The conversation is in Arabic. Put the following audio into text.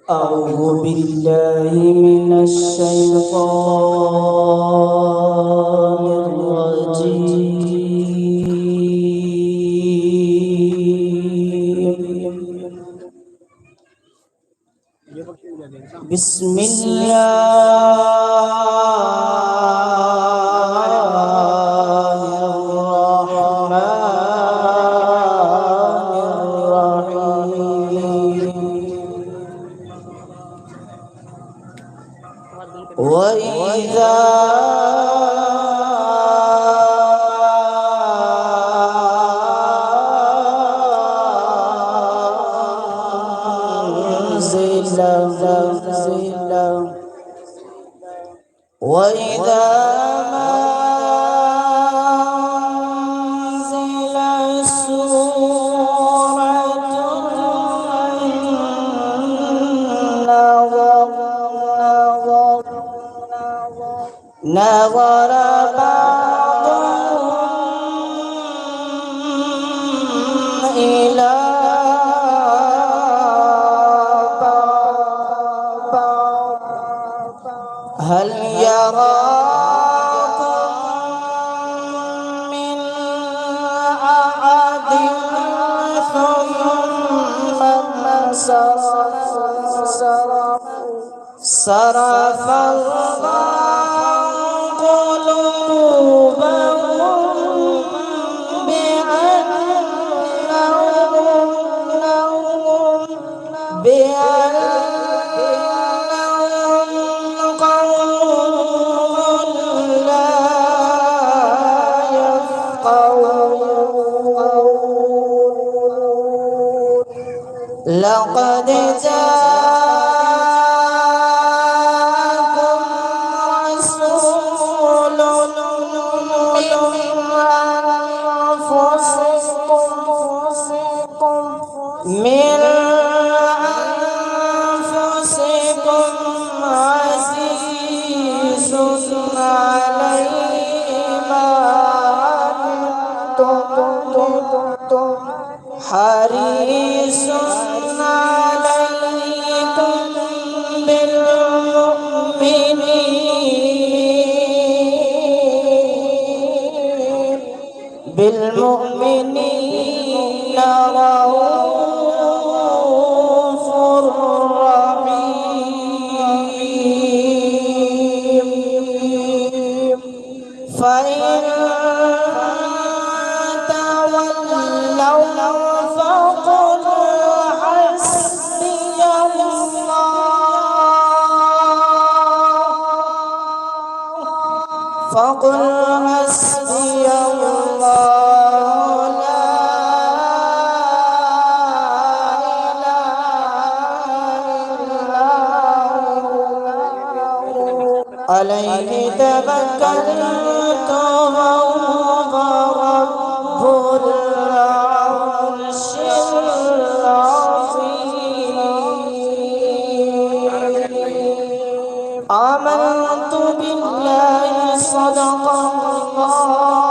أعوذ بالله من الشيطان الرجيم. بسم وإذا وإذا ما أنزلت سورة نظر بعضهم إلى بعض هل يراكم من أحد ثم صرف الله قلوبهم بأنهم قوم لا يفقهون لقد جاءكم رسول من أنفسكم عزيز عليه ما عنتم حريص عليكم بالمؤمنين رؤوف رحيم فإن تولوا فقل حسبي الله لا إله إلا هو عليه توكلت وهو رب العرش العظيم آمنت بالله صدق الله